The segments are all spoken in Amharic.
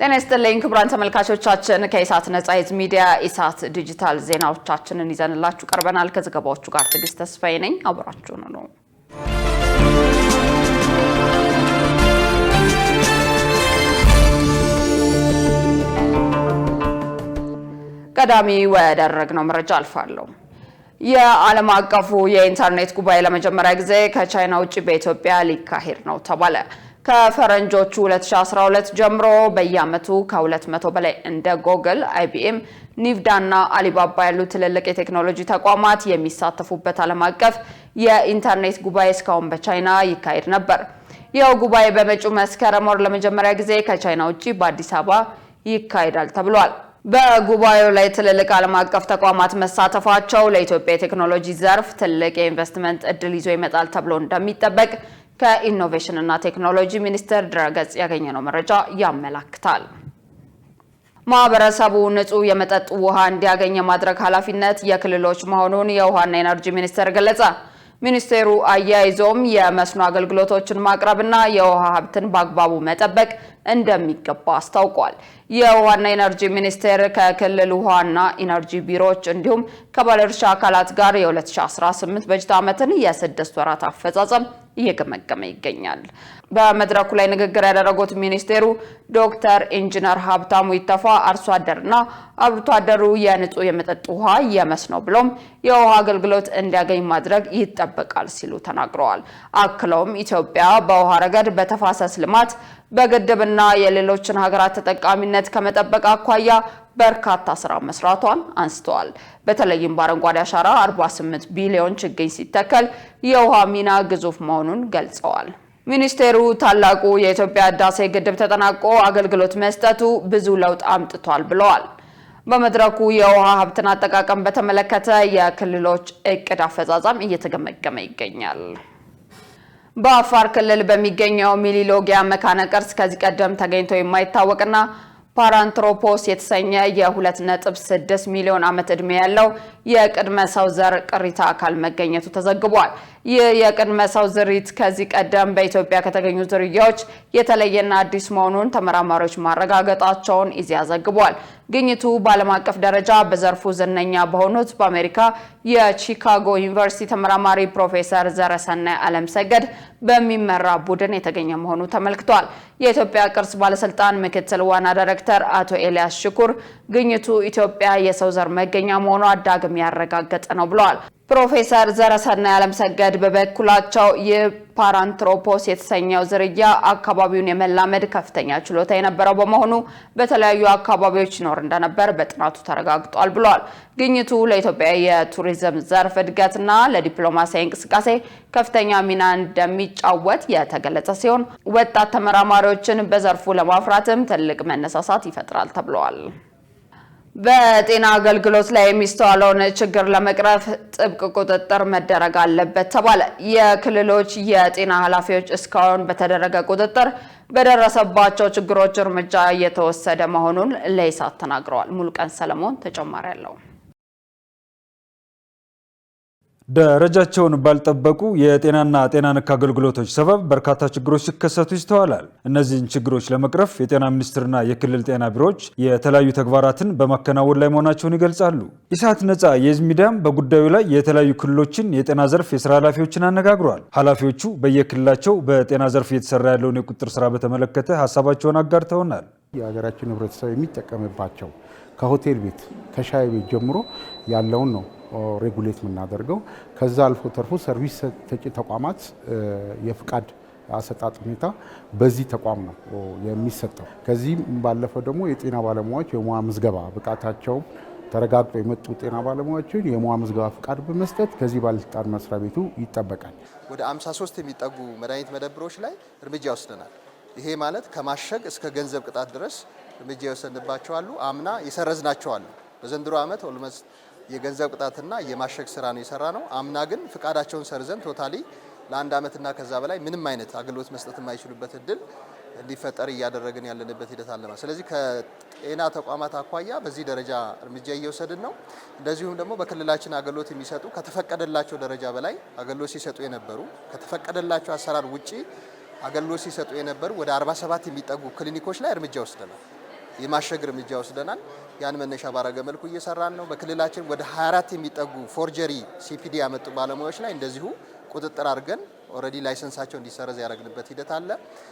ጤና ይስጥልኝ ክቡራን ተመልካቾቻችን ከኢሳት ነጻ ሚዲያ ኢሳት ዲጂታል ዜናዎቻችንን ይዘንላችሁ ቀርበናል። ከዘገባዎቹ ጋር ትዕግስት ተስፋዬ ነኝ። አብራችሁን ነው። ቀዳሚ ወዳደረግነው መረጃ አልፋለሁ። የዓለም አቀፉ የኢንተርኔት ጉባኤ ለመጀመሪያ ጊዜ ከቻይና ውጪ በኢትዮጵያ ሊካሄድ ነው ተባለ። ከፈረንጆቹ 2012 ጀምሮ በየዓመቱ ከ200 በላይ እንደ ጎግል፣ አይቢኤም፣ ኒቪዳና አሊባባ ያሉ ትልልቅ የቴክኖሎጂ ተቋማት የሚሳተፉበት ዓለም አቀፍ የኢንተርኔት ጉባኤ እስካሁን በቻይና ይካሄድ ነበር። ይኸው ጉባኤ በመጪው መስከረም ወር ለመጀመሪያ ጊዜ ከቻይና ውጪ በአዲስ አበባ ይካሄዳል ተብሏል። በጉባኤው ላይ ትልልቅ ዓለም አቀፍ ተቋማት መሳተፋቸው ለኢትዮጵያ የቴክኖሎጂ ዘርፍ ትልቅ የኢንቨስትመንት እድል ይዞ ይመጣል ተብሎ እንደሚጠበቅ ከኢኖቬሽን እና ቴክኖሎጂ ሚኒስቴር ድረገጽ ያገኘነው መረጃ ያመለክታል። ማህበረሰቡ ንጹህ የመጠጥ ውሃ እንዲያገኝ የማድረግ ኃላፊነት የክልሎች መሆኑን የውሃና ኤነርጂ ሚኒስቴር ገለጸ። ሚኒስቴሩ አያይዞም የመስኖ አገልግሎቶችን ማቅረብና የውሃ ሀብትን በአግባቡ መጠበቅ እንደሚገባ አስታውቋል። የውሃና ኢነርጂ ሚኒስቴር ከክልል ውሃና ኢነርጂ ቢሮዎች እንዲሁም ከባለድርሻ አካላት ጋር የ2018 በጀት ዓመትን የ6 ወራት አፈጻጸም እየገመገመ ይገኛል። በመድረኩ ላይ ንግግር ያደረጉት ሚኒስቴሩ ዶክተር ኢንጂነር ሀብታሙ ይተፋ አርሶ አደርና አርብቶ አደሩ የንጹህ የመጠጥ ውሃ የመስኖ ብሎም የውሃ አገልግሎት እንዲያገኝ ማድረግ ይጠበቃል ሲሉ ተናግረዋል። አክለውም ኢትዮጵያ በውሃ ረገድ በተፋሰስ ልማት በግድብና የሌሎችን ሀገራት ተጠቃሚነት ከመጠበቅ አኳያ በርካታ ስራ መስራቷን አንስተዋል። በተለይም በአረንጓዴ አሻራ 48 ቢሊዮን ችግኝ ሲተከል የውሃ ሚና ግዙፍ መሆኑን ገልጸዋል። ሚኒስቴሩ ታላቁ የኢትዮጵያ ህዳሴ ግድብ ተጠናቆ አገልግሎት መስጠቱ ብዙ ለውጥ አምጥቷል ብለዋል። በመድረኩ የውሃ ሀብትን አጠቃቀም በተመለከተ የክልሎች እቅድ አፈጻጸም እየተገመገመ ይገኛል። በአፋር ክልል በሚገኘው ሚሊሎጊያ መካነ ቅርስ ከዚህ ቀደም ተገኝቶ የማይታወቅና ፓራንትሮፖስ የተሰኘ የ2.6 ሚሊዮን ዓመት ዕድሜ ያለው የቅድመ ሰው ዘር ቅሪተ አካል መገኘቱ ተዘግቧል። ይህ የቅድመ ሰው ዝርያት ከዚህ ቀደም በኢትዮጵያ ከተገኙ ዝርያዎች የተለየና አዲስ መሆኑን ተመራማሪዎች ማረጋገጣቸውን ኢዜአ ዘግቧል። ግኝቱ በዓለም አቀፍ ደረጃ በዘርፉ ዝነኛ በሆኑት በአሜሪካ የቺካጎ ዩኒቨርሲቲ ተመራማሪ ፕሮፌሰር ዘረሰናይ አለምሰገድ በሚመራ ቡድን የተገኘ መሆኑ ተመልክቷል። የኢትዮጵያ ቅርስ ባለስልጣን ምክትል ዋና ዳይሬክተር አቶ ኤልያስ ሽኩር ግኝቱ ኢትዮጵያ የሰው ዘር መገኛ መሆኗ ዳግም ያረጋገጠ ነው ብለዋል። ፕሮፌሰር ዘረሰናይ አለምሰገድ በበኩላቸው የፓራንትሮፖስ የተሰኘው ዝርያ አካባቢውን የመላመድ ከፍተኛ ችሎታ የነበረው በመሆኑ በተለያዩ አካባቢዎች ይኖር እንደነበር በጥናቱ ተረጋግጧል ብለዋል። ግኝቱ ለኢትዮጵያ የቱሪዝም ዘርፍ እድገትና ለዲፕሎማሲያዊ እንቅስቃሴ ከፍተኛ ሚና እንደሚጫወት የተገለጸ ሲሆን ወጣት ተመራማሪዎችን በዘርፉ ለማፍራትም ትልቅ መነሳሳት ይፈጥራል ተብሏል። በጤና አገልግሎት ላይ የሚስተዋለውን ችግር ለመቅረፍ ጥብቅ ቁጥጥር መደረግ አለበት ተባለ። የክልሎች የጤና ኃላፊዎች እስካሁን በተደረገ ቁጥጥር በደረሰባቸው ችግሮች እርምጃ እየተወሰደ መሆኑን ለኢሳት ተናግረዋል። ሙሉቀን ሰለሞን ተጨማሪ አለው። ደረጃቸውን ባልጠበቁ የጤናና ጤና ነክ አገልግሎቶች ሰበብ በርካታ ችግሮች ሲከሰቱ ይስተዋላል። እነዚህን ችግሮች ለመቅረፍ የጤና ሚኒስቴርና የክልል ጤና ቢሮዎች የተለያዩ ተግባራትን በማከናወን ላይ መሆናቸውን ይገልጻሉ። ኢሳት ነጻ የህዝብ ሚዲያም በጉዳዩ ላይ የተለያዩ ክልሎችን የጤና ዘርፍ የስራ ኃላፊዎችን አነጋግሯል። ኃላፊዎቹ በየክልላቸው በጤና ዘርፍ እየተሰራ ያለውን የቁጥጥር ስራ በተመለከተ ሀሳባቸውን አጋርተውናል። የሀገራችን ህብረተሰብ የሚጠቀምባቸው ከሆቴል ቤት ከሻይ ቤት ጀምሮ ያለውን ነው ሬጉሌት የምናደርገው። ከዛ አልፎ ተርፎ ሰርቪስ ሰጪ ተቋማት የፍቃድ አሰጣጥ ሁኔታ በዚህ ተቋም ነው የሚሰጠው። ከዚህም ባለፈው ደግሞ የጤና ባለሙያዎች የሙያ ምዝገባ ብቃታቸው ተረጋግጦ የመጡ ጤና ባለሙያዎችን የሙያ ምዝገባ ፍቃድ በመስጠት ከዚህ ባለስልጣን መስሪያ ቤቱ ይጠበቃል። ወደ 53 የሚጠጉ መድኃኒት መደብሮች ላይ እርምጃ ወስደናል። ይሄ ማለት ከማሸግ እስከ ገንዘብ ቅጣት ድረስ እርምጃ የወሰንባቸው አሉ። አምና የሰረዝናቸው አሉ። በዘንድሮ ዓመት ኦልሞስት የገንዘብ ቅጣትና የማሸግ ስራ ነው የሰራ ነው። አምና ግን ፍቃዳቸውን ሰርዘን ቶታሊ ለአንድ ዓመትና ከዛ በላይ ምንም አይነት አገልግሎት መስጠት የማይችሉበት እድል እንዲፈጠር እያደረግን ያለንበት ሂደት አለ። ስለዚህ ከጤና ተቋማት አኳያ በዚህ ደረጃ እርምጃ እየወሰድን ነው። እንደዚሁም ደግሞ በክልላችን አገልግሎት የሚሰጡ ከተፈቀደላቸው ደረጃ በላይ አገልግሎት ሲሰጡ የነበሩ ከተፈቀደላቸው አሰራር ውጪ አገልግሎት ሲሰጡ የነበሩ ወደ 47 የሚጠጉ ክሊኒኮች ላይ እርምጃ ወስደናል። የማሸግ እርምጃ ወስደናል። ያን መነሻ ባረገ መልኩ እየሰራን ነው። በክልላችን ወደ 24 የሚጠጉ ፎርጀሪ ሲፒዲ ያመጡ ባለሙያዎች ላይ እንደዚሁ ቁጥጥር አድርገን ኦሬዲ ላይሰንሳቸው እንዲሰረዝ ያደረግንበት ሂደት አለ።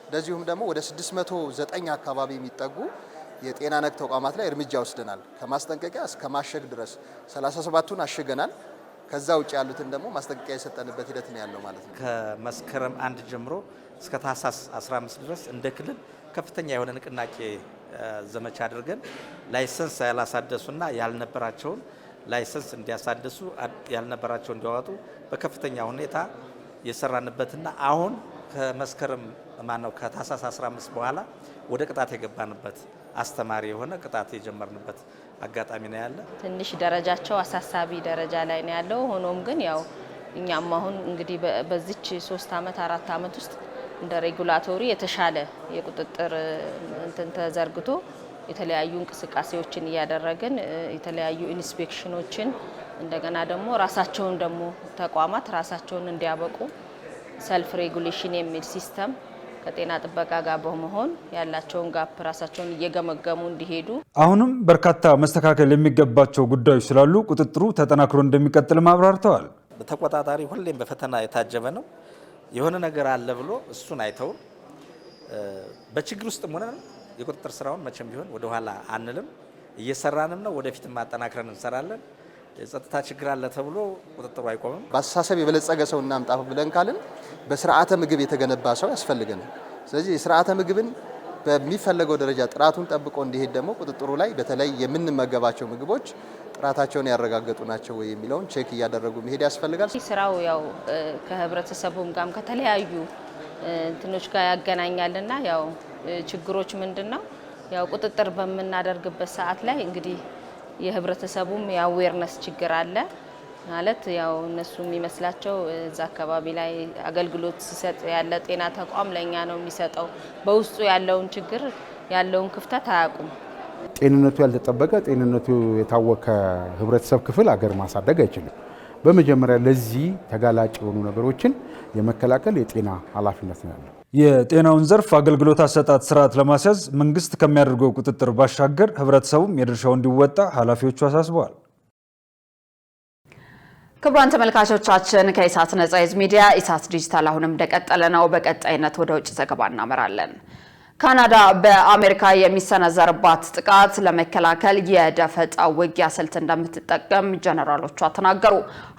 እንደዚሁም ደግሞ ወደ 609 አካባቢ የሚጠጉ የጤና ነክ ተቋማት ላይ እርምጃ ወስደናል። ከማስጠንቀቂያ እስከ ማሸግ ድረስ 37ቱን አሽገናል። ከዛ ውጭ ያሉትን ደግሞ ማስጠንቀቂያ የሰጠንበት ሂደት ነው ያለው ማለት ነው። ከመስከረም 1 ጀምሮ እስከ ታህሳስ 15 ድረስ እንደ ክልል ከፍተኛ የሆነ ንቅናቄ ዘመቻ አድርገን ላይሰንስ ያላሳደሱና ያልነበራቸውን ላይሰንስ እንዲያሳድሱ ያልነበራቸው እንዲያወጡ በከፍተኛ ሁኔታ የሰራንበትና አሁን ከመስከረም ከታህሳስ 15 በኋላ ወደ ቅጣት የገባንበት አስተማሪ የሆነ ቅጣት የጀመርንበት አጋጣሚ ነው ያለ። ትንሽ ደረጃቸው አሳሳቢ ደረጃ ላይ ነው ያለው። ሆኖም ግን ያው እኛም አሁን እንግዲህ በዚች 3 አመት 4 አመት ውስጥ እንደ ሬጉላቶሪ የተሻለ የቁጥጥር እንትን ተዘርግቶ የተለያዩ እንቅስቃሴዎችን እያደረግን የተለያዩ ኢንስፔክሽኖችን እንደገና ደግሞ ራሳቸውን ደግሞ ተቋማት ራሳቸውን እንዲያበቁ ሰልፍ ሬጉሌሽን የሚል ሲስተም ከጤና ጥበቃ ጋር በመሆን ያላቸውን ጋፕ ራሳቸውን እየገመገሙ እንዲሄዱ አሁንም በርካታ መስተካከል የሚገባቸው ጉዳዮች ስላሉ ቁጥጥሩ ተጠናክሮ እንደሚቀጥል ማብራርተዋል። ተቆጣጣሪ ሁሌም በፈተና የታጀበ ነው። የሆነ ነገር አለ ብሎ እሱን አይተው በችግር ውስጥ ሆነን የቁጥጥር ስራውን መቼም ቢሆን ወደ ኋላ አንልም። እየሰራንም ነው። ወደፊት ማጠናክረን እንሰራለን። የጸጥታ ችግር አለ ተብሎ ቁጥጥሩ አይቆምም። በአስተሳሰብ የበለጸገ ሰው እናምጣ ብለን ካልን በስርዓተ ምግብ የተገነባ ሰው ያስፈልገናል። ስለዚህ የስርዓተ ምግብን በሚፈለገው ደረጃ ጥራቱን ጠብቆ እንዲሄድ ደግሞ ቁጥጥሩ ላይ በተለይ የምንመገባቸው ምግቦች ጥራታቸውን ያረጋገጡ ናቸው ወይ የሚለውን ቼክ እያደረጉ መሄድ ያስፈልጋል። ስራው ያው ከህብረተሰቡም ጋር ከተለያዩ እንትኖች ጋር ያገናኛልና ያው ችግሮች ምንድነው ያው ቁጥጥር በምናደርግበት ሰዓት ላይ እንግዲህ የህብረተሰቡም የአዌርነስ ችግር አለ ማለት ያው እነሱ የሚመስላቸው እዛ አካባቢ ላይ አገልግሎት ሲሰጥ ያለ ጤና ተቋም ለኛ ነው የሚሰጠው። በውስጡ ያለውን ችግር ያለውን ክፍተት አያውቁም። ጤንነቱ ያልተጠበቀ ጤንነቱ የታወከ ህብረተሰብ ክፍል አገር ማሳደግ አይችልም። በመጀመሪያ ለዚህ ተጋላጭ የሆኑ ነገሮችን የመከላከል የጤና ኃላፊነት ነው ያለው። የጤናውን ዘርፍ አገልግሎት አሰጣጥ ስርዓት ለማስያዝ መንግስት ከሚያደርገው ቁጥጥር ባሻገር ህብረተሰቡም የድርሻውን እንዲወጣ ኃላፊዎቹ አሳስበዋል። ክቡራን ተመልካቾቻችን ከኢሳት ነጻ ህዝብ ሚዲያ ኢሳት ዲጂታል አሁንም እንደቀጠለ ነው። በቀጣይነት ወደ ውጭ ዘገባ እናመራለን። ካናዳ በአሜሪካ የሚሰነዘርባት ጥቃት ለመከላከል የደፈጣ ውጊያ ስልት እንደምትጠቀም ጀነራሎቿ ተናገሩ።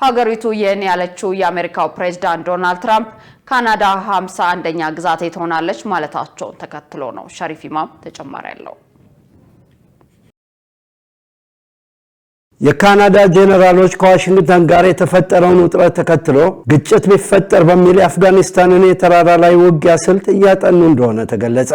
ሀገሪቱ ይህን ያለችው የአሜሪካው ፕሬዝዳንት ዶናልድ ትራምፕ ካናዳ 51ኛ ግዛቴ ትሆናለች ማለታቸውን ተከትሎ ነው። ሸሪፍ ኢማም ተጨማሪ ያለው። የካናዳ ጄኔራሎች ከዋሽንግተን ጋር የተፈጠረውን ውጥረት ተከትሎ ግጭት ቢፈጠር በሚል የአፍጋኒስታንን የተራራ ላይ ውጊያ ስልት እያጠኑ እንደሆነ ተገለጸ።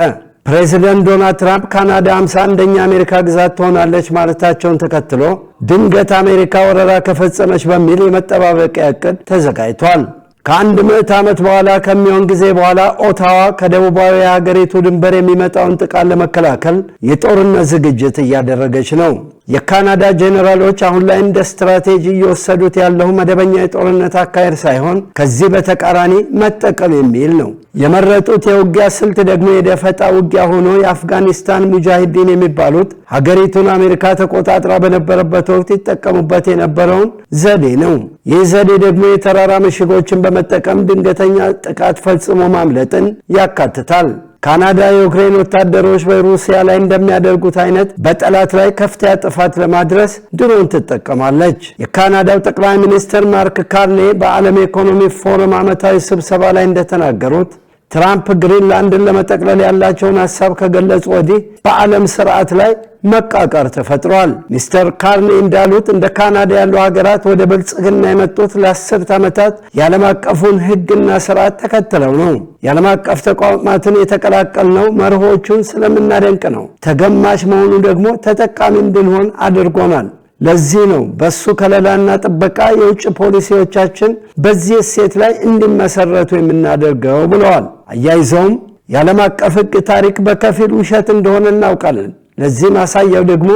ፕሬዚደንት ዶናልድ ትራምፕ ካናዳ 51ኛ አሜሪካ ግዛት ትሆናለች ማለታቸውን ተከትሎ ድንገት አሜሪካ ወረራ ከፈጸመች በሚል የመጠባበቂያ ዕቅድ ተዘጋጅቷል። ከአንድ ምዕት ዓመት በኋላ ከሚሆን ጊዜ በኋላ ኦታዋ ከደቡባዊ የሀገሪቱ ድንበር የሚመጣውን ጥቃት ለመከላከል የጦርነት ዝግጅት እያደረገች ነው። የካናዳ ጄኔራሎች አሁን ላይ እንደ ስትራቴጂ እየወሰዱት ያለው መደበኛ የጦርነት አካሄድ ሳይሆን ከዚህ በተቃራኒ መጠቀም የሚል ነው። የመረጡት የውጊያ ስልት ደግሞ የደፈጣ ውጊያ ሆኖ የአፍጋኒስታን ሙጃሂዲን የሚባሉት ሀገሪቱን አሜሪካ ተቆጣጥራ በነበረበት ወቅት ይጠቀሙበት የነበረውን ዘዴ ነው። ይህ ዘዴ ደግሞ የተራራ ምሽጎችን በመጠቀም ድንገተኛ ጥቃት ፈጽሞ ማምለጥን ያካትታል። ካናዳ የዩክሬን ወታደሮች በሩሲያ ላይ እንደሚያደርጉት አይነት በጠላት ላይ ከፍተኛ ጥፋት ለማድረስ ድሮን ትጠቀማለች። የካናዳው ጠቅላይ ሚኒስትር ማርክ ካርኔ በዓለም ኢኮኖሚ ፎረም ዓመታዊ ስብሰባ ላይ እንደተናገሩት ትራምፕ ግሪንላንድን ለመጠቅለል ያላቸውን ሐሳብ ከገለጹ ወዲህ በዓለም ስርዓት ላይ መቃቃር ተፈጥሯል። ሚስተር ካርኔ እንዳሉት እንደ ካናዳ ያሉ ሀገራት ወደ ብልጽግና የመጡት ለ10 ዓመታት የዓለም አቀፉን ሕግና ስርዓት ተከትለው ነው። የዓለም አቀፍ ተቋማትን የተቀላቀልነው መርሆቹን ስለምናደንቅ ነው። ተገማች መሆኑ ደግሞ ተጠቃሚ እንድንሆን አድርጎናል። ለዚህ ነው በሱ ከለላና ጥበቃ የውጭ ፖሊሲዎቻችን በዚህ እሴት ላይ እንዲመሰረቱ የምናደርገው ብለዋል። አያይዘውም የዓለም አቀፍ ሕግ ታሪክ በከፊል ውሸት እንደሆነ እናውቃለን። ለዚህ ማሳያው ደግሞ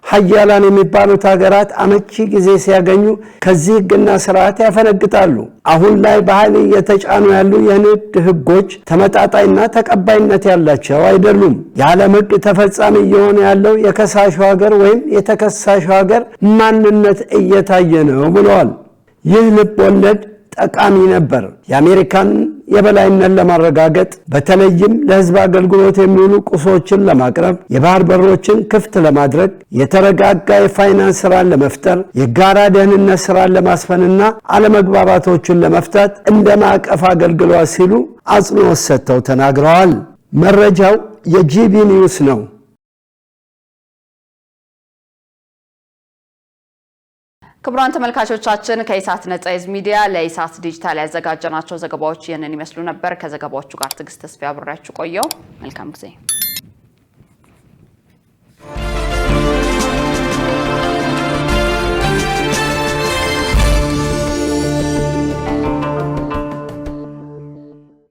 ሀያላን የሚባሉት ሀገራት አመቺ ጊዜ ሲያገኙ ከዚህ ሕግና ስርዓት ያፈነግጣሉ። አሁን ላይ በኃይል እየተጫኑ ያሉ የንግድ ሕጎች ተመጣጣኝና ተቀባይነት ያላቸው አይደሉም። የዓለም ሕግ ተፈጻሚ እየሆነ ያለው የከሳሹ ሀገር ወይም የተከሳሹ ሀገር ማንነት እየታየ ነው ብለዋል። ይህ ልብ ወለድ ጠቃሚ ነበር። የአሜሪካን የበላይነት ለማረጋገጥ በተለይም ለሕዝብ አገልግሎት የሚውሉ ቁሶችን ለማቅረብ፣ የባህር በሮችን ክፍት ለማድረግ፣ የተረጋጋ የፋይናንስ ስራን ለመፍጠር፣ የጋራ ደህንነት ስራን ለማስፈንና አለመግባባቶችን ለመፍታት እንደ ማዕቀፍ አገልግሏል ሲሉ አጽንኦት ሰጥተው ተናግረዋል። መረጃው የጂቢ ኒውስ ነው። ክቡራን ተመልካቾቻችን ከኢሳት ነጻ ህዝብ ሚዲያ ለኢሳት ዲጂታል ያዘጋጀናቸው ዘገባዎች ይህንን ይመስሉ ነበር። ከዘገባዎቹ ጋር ትዕግስት ተስፋ አብሬያችሁ ቆየው። መልካም ጊዜ